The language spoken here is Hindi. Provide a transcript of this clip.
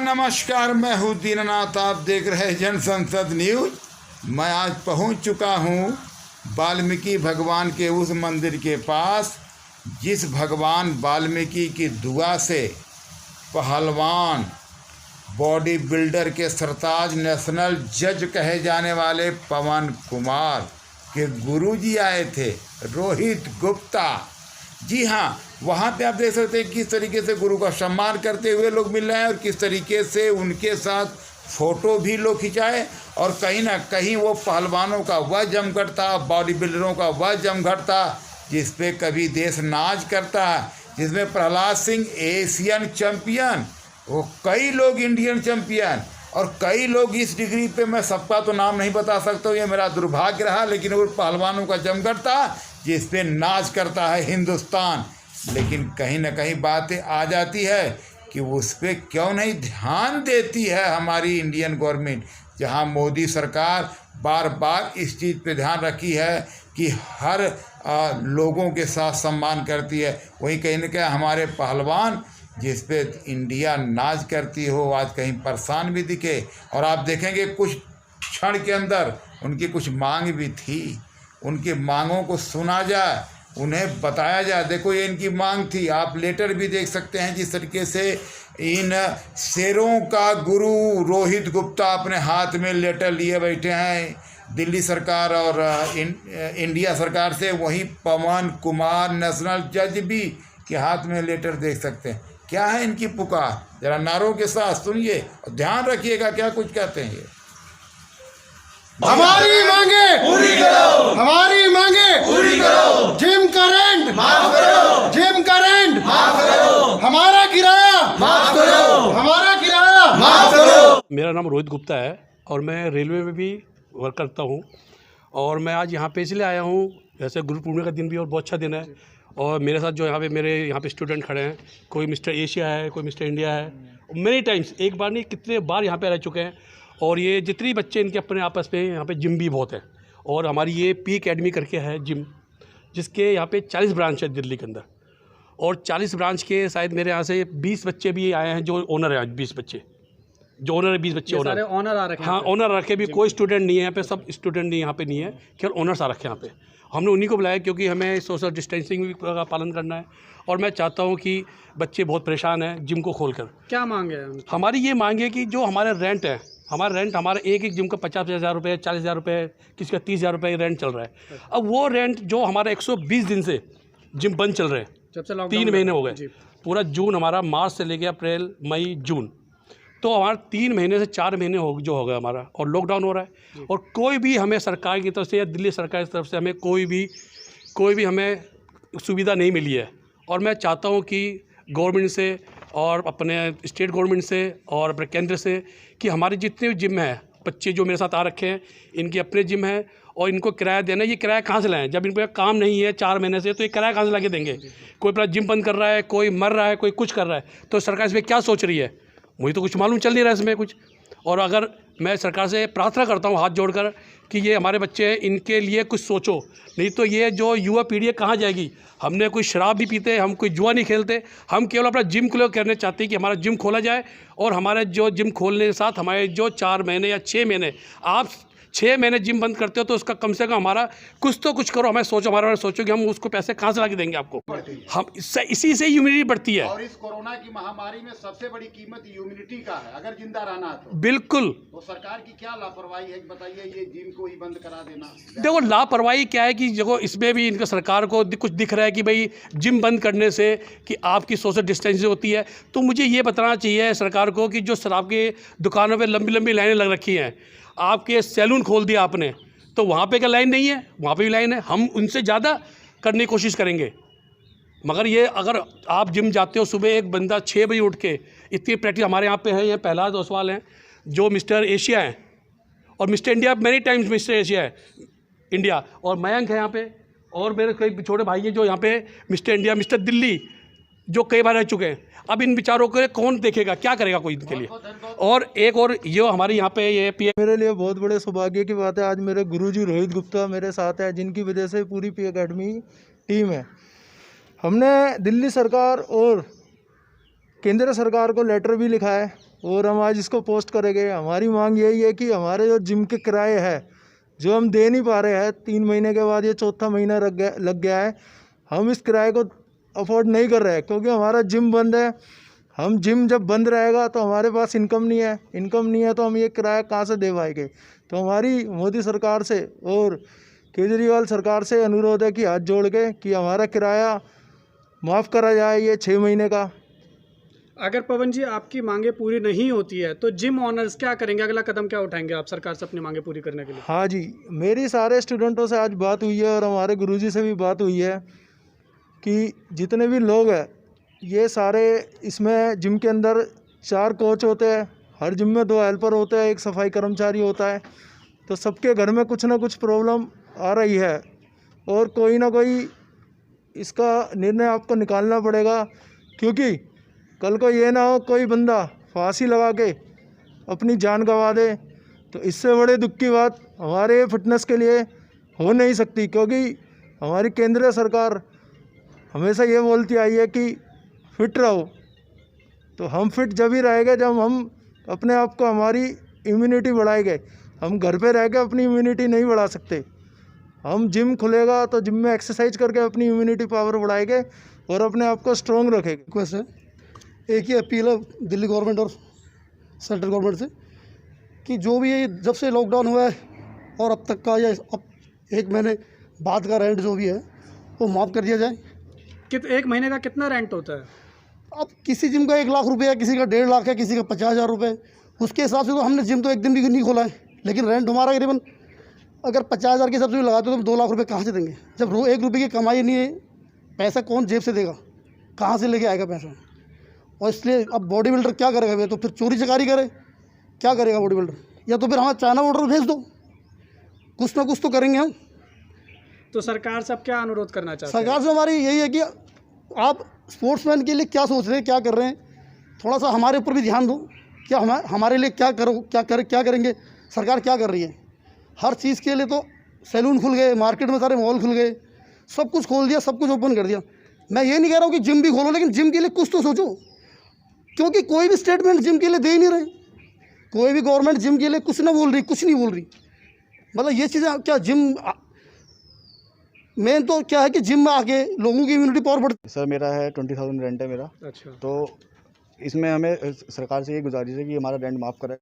नमस्कार, मैं हूँ दीनानाथ। आप देख रहे हैं जन संसद न्यूज। मैं आज पहुँच चुका हूँ वाल्मीकि भगवान के उस मंदिर के पास जिस भगवान वाल्मीकि की दुआ से पहलवान, बॉडी बिल्डर के सरताज, नेशनल जज कहे जाने वाले पवन कुमार के गुरुजी आए थे, रोहित गुप्ता। जी हाँ, वहाँ पे आप देख सकते हैं किस तरीके से गुरु का सम्मान करते हुए लोग मिल रहे हैं और किस तरीके से उनके साथ फ़ोटो भी लोग खिंचाए। और कहीं ना कहीं वो पहलवानों का वह जमघट था, बॉडी बिल्डरों का वह जमघट था जिस पे कभी देश नाज करता है, जिसमें प्रहलाद सिंह एशियन चैम्पियन, वो कई लोग इंडियन चैम्पियन और कई लोग इस डिग्री पे, मैं सबका तो नाम नहीं बता सकता हूँ, ये मेरा दुर्भाग्य रहा, लेकिन वो पहलवानों का जमघट था जिस पे नाच करता है हिंदुस्तान। लेकिन कहीं ना कहीं बातें आ जाती है कि उस पर क्यों नहीं ध्यान देती है हमारी इंडियन गवर्नमेंट, जहां मोदी सरकार बार बार इस चीज़ पे ध्यान रखी है कि हर लोगों के साथ सम्मान करती है। वहीं कहीं ना कहीं हमारे पहलवान जिस पे इंडिया नाच करती हो आज कहीं परेशान भी दिखे। और आप देखेंगे कुछ क्षण के अंदर उनकी कुछ मांग भी थी, उनकी मांगों को सुना जाए, उन्हें बताया जाए। देखो ये इनकी मांग थी, आप लेटर भी देख सकते हैं जिस तरीके से इन शेरों का गुरु रोहित गुप्ता अपने हाथ में लेटर लिए बैठे हैं दिल्ली सरकार और इंडिया सरकार से। वहीं पवन कुमार नेशनल जज भी के हाथ में लेटर देख सकते हैं। क्या है इनकी पुकार, जरा नारों के साथ सुनिए और ध्यान रखिएगा क्या कुछ कहते हैं ये। हमारी मांगे पूरी करो, हमारी मांगे पूरी करो, जिम का रेंट माफ करो, जिम का रेंट माफ करो, हमारा किराया माफ करो, हमारा किराया माफ करो। मेरा नाम रोहित गुप्ता है और मैं रेलवे में भी वर्क करता हूँ। और मैं आज यहाँ पे इसलिए आया हूँ, जैसे गुरु पूर्णिमा का दिन भी और बहुत अच्छा दिन है। और मेरे साथ जो मेरे यहाँ पे स्टूडेंट खड़े हैं, कोई मिस्टर एशिया है, कोई मिस्टर इंडिया है। मेनी टाइम्स, एक बार नहीं कितने बार यहाँ पे रह चुके हैं। और ये जितनी बच्चे इनके अपने आपस में यहाँ पे जिम भी बहुत है। और हमारी ये पी एकेडमी करके है जिम, जिसके यहाँ पे 40 ब्रांच है दिल्ली के अंदर। और 40 ब्रांच के शायद मेरे यहाँ से 20 बच्चे भी आए हैं जो ओनर हैं। 20 बच्चे जो ओनर है, 20 बच्चे ओनर आ रखे हैं। हाँ, ओनर रखे भी, कोई स्टूडेंट नहीं है यहाँ पे, सब स्टूडेंट नहीं यहाँ पे नहीं है, केवल ओनर्स आ रखे हैं यहाँ पे। हमने उन्हीं को बुलाया क्योंकि हमें सोशल डिस्टेंसिंग का पालन करना है। और मैं चाहता हूँ कि बच्चे बहुत परेशान हैं जिम को खोलकर। क्या मांगे है? हमारी ये मांग है कि जो हमारा रेंट है, हमारा एक जिम का 50,000 रुपये, 40,000 रुपये, किसी का 30,000 रुपये रेंट चल रहा है। अब वो रेंट जो हमारा 120 दिन से जिम बंद चल रहे हैं, जब से 3 महीने हो गए, पूरा जून हमारा, मार्च से लेके अप्रैल, मई, जून, तो हमारा 3 महीने से 4 महीने हो गया हमारा। और लॉकडाउन हो रहा है और कोई भी हमें सरकार की तरफ से या दिल्ली सरकार की तरफ से हमें कोई भी हमें सुविधा नहीं मिली है। और मैं चाहता हूँ कि गवर्नमेंट से और अपने स्टेट गवर्नमेंट से और अपने केंद्र से कि हमारे जितने भी जिम हैं, बच्चे जो मेरे साथ आ रखे हैं, इनके अपने जिम हैं और इनको किराया देना। ये किराया कहाँ से लाएं? जब इन पर काम नहीं है 4 महीने से, तो ये किराया कहाँ से ला के देंगे? कोई अपना जिम बंद कर रहा है, कोई मर रहा है, कोई कुछ कर रहा है, तो सरकार इसमें क्या सोच रही है? मुझे तो कुछ मालूम चल नहीं रहा है इसमें कुछ। और अगर मैं सरकार से प्रार्थना करता हूँ हाथ जोड़कर कि ये हमारे बच्चे हैं, इनके लिए कुछ सोचो, नहीं तो ये जो युवा पीढ़ी है कहाँ जाएगी? हमने कोई शराब भी पीते, हम कोई जुआ नहीं खेलते, हम केवल अपना जिम क्लोज करने चाहते हैं कि हमारा जिम खोला जाए। और हमारे जो जिम खोलने के साथ हमारे जो 4 महीने या 6 महीने, आप 6 महीने जिम बंद करते हो तो उसका कम से कम हमारा कुछ तो कुछ करो, हमें सोचो, हमारे सोचो कि हम उसको पैसे कहाँ से ला के देंगे आपको। हम इसी से ह्यूमिनिटी बढ़ती है। और इस कोरोना की महामारी में सबसे बड़ी कीमत ह्यूमिनिटी का है, अगर जिंदा रहना है तो। बिल्कुल। तो सरकार की क्या लापरवाही है बताइए, ये जिम को ही बंद करा देना। देखो लापरवाही क्या है कि देखो इसमें भी इनका सरकार को कुछ दिख रहा है कि भाई जिम बंद करने से कि आपकी सोशल डिस्टेंसिंग होती है। तो मुझे ये बताना चाहिए सरकार को कि जो शराब के दुकानों पे लंबी लंबी लाइनें लग रखी हैं, आपके सैलून खोल दिया आपने, तो वहाँ पे क्या लाइन नहीं है? वहाँ पे भी लाइन है। हम उनसे ज़्यादा करने की कोशिश करेंगे। मगर ये अगर आप जिम जाते हो सुबह, एक बंदा 6 बजे उठ के, इतनी प्रैक्टिस हमारे यहाँ पे है। ये प्रहलाद ओसवाल हैं जो मिस्टर एशिया हैं और mister India, many times mister Asia है इंडिया। और मयंक है यहाँ पे, और मेरे कई छोटे भाई हैं जो यहाँ पे मिस्टर इंडिया, मिस्टर दिल्ली, जो कई बार रह चुके हैं। अब इन बेचारों को कौन देखेगा, क्या करेगा कोई इनके लिए? और एक और ये हमारे यहाँ पे ये मेरे लिए बहुत बड़े सौभाग्य की बात है, आज मेरे गुरुजी रोहित गुप्ता मेरे साथ है, जिनकी वजह से पूरी पी एकेडमी टीम है। हमने दिल्ली सरकार और केंद्र सरकार को लेटर भी लिखा है और हम आज इसको पोस्ट करेंगे। हमारी मांग यही है कि हमारे जो जिम के किराए हैं जो हम दे नहीं पा रहे हैं, 3 महीने के बाद ये चौथा महीना लग गया है, हम इस किराए को अफोर्ड नहीं कर रहे हैं क्योंकि हमारा जिम बंद है। हम जिम जब बंद रहेगा तो हमारे पास इनकम नहीं है तो हम ये किराया कहाँ से दे पाएंगे। तो हमारी मोदी सरकार से और केजरीवाल सरकार से अनुरोध है कि हाथ जोड़ के कि हमारा किराया माफ़ करा जाए ये 6 महीने का। अगर पवन जी आपकी मांगे पूरी नहीं होती है तो जिम ऑनर्स क्या करेंगे, अगला कदम क्या उठाएंगे आप सरकार से अपनी मांगे पूरी करने के लिए? हाँ जी, मेरी सारे स्टूडेंटों से आज बात हुई है और हमारे गुरुजी से भी बात हुई है कि जितने भी लोग हैं ये सारे, इसमें जिम के अंदर 4 कोच होते हैं, हर जिम में 2 हेल्पर होते हैं, 1 सफाई कर्मचारी होता है। तो सबके घर में कुछ ना कुछ प्रॉब्लम आ रही है और कोई ना कोई इसका निर्णय आपको निकालना पड़ेगा क्योंकि कल को ये ना हो कोई बंदा फांसी लगा के अपनी जान गंवा दे। तो इससे बड़े दुख की बात हमारे फिटनेस के लिए हो नहीं सकती क्योंकि हमारी केंद्रीय सरकार हमेशा ये बोलती आई है कि फिट रहो। तो हम फिट जब ही रहेंगे जब हम अपने आप को, हमारी इम्यूनिटी बढ़ाएंगे। हम घर पे रह के अपनी इम्यूनिटी नहीं बढ़ा सकते। हम जिम खुलेगा तो जिम में एक्सरसाइज करके अपनी इम्यूनिटी पावर बढ़ाएंगे और अपने आप को स्ट्रॉन्ग रखेंगे। रिक्वेस्ट है, एक ही अपील है दिल्ली गवर्नमेंट और सेंट्रल गवर्नमेंट से कि जो भी ये जब से लॉकडाउन हुआ है और अब तक का या अब 1 महीने बाद का रेंट जो भी है वो माफ़ कर दिया जाए। 1 महीने का कितना रेंट होता है? अब किसी जिम का 1 लाख रुपये है, किसी का 1.5 लाख है, किसी का 50,000 रुपये। उसके हिसाब से तो हमने जिम तो एक दिन भी नहीं खोला है, लेकिन रेंट हमारा करीबन अगर 50,000 के हिसाब से भी लगाते तो हम 2 लाख रुपये कहाँ से देंगे? जब 1 रुपये की कमाई नहीं है, पैसा कौन जेब से देगा, कहाँ से लेके आएगा पैसा? और इसलिए अब बॉडी बिल्डर क्या करेगा भैया? तो फिर चोरी चकारी करे, क्या करेगा बॉडी बिल्डर? या तो फिर हमारा चाइना ऑर्डर भेज दो, कुछ ना कुछ तो करेंगे हम। तो सरकार से अब क्या अनुरोध करना चाहते हैं? सरकार से हमारी यही है कि आप स्पोर्ट्समैन के लिए क्या सोच रहे हैं, क्या कर रहे हैं, थोड़ा सा हमारे ऊपर भी ध्यान दो। क्या हमारे लिए क्या करेंगे? सरकार क्या कर रही है? हर चीज़ के लिए तो सैलून खुल गए, मार्केट में सारे मॉल खुल गए, सब कुछ खोल दिया, सब कुछ ओपन कर दिया। मैं ये नहीं कह रहा हूँ कि जिम भी खोलो, लेकिन जिम के लिए कुछ तो सोचो, क्योंकि कोई भी स्टेटमेंट जिम के लिए दे ही नहीं रहे। कोई भी गवर्नमेंट जिम के लिए कुछ नहीं बोल रही। मतलब ये चीज़ें क्या, जिम मेन तो क्या है कि जिम में आके लोगों की इम्यूनिटी पावर बढ़ती। सर मेरा है 20,000 रेंट है मेरा। अच्छा, तो इसमें हमें सरकार से ये गुजारिश है कि हमारा रेंट माफ़ करें।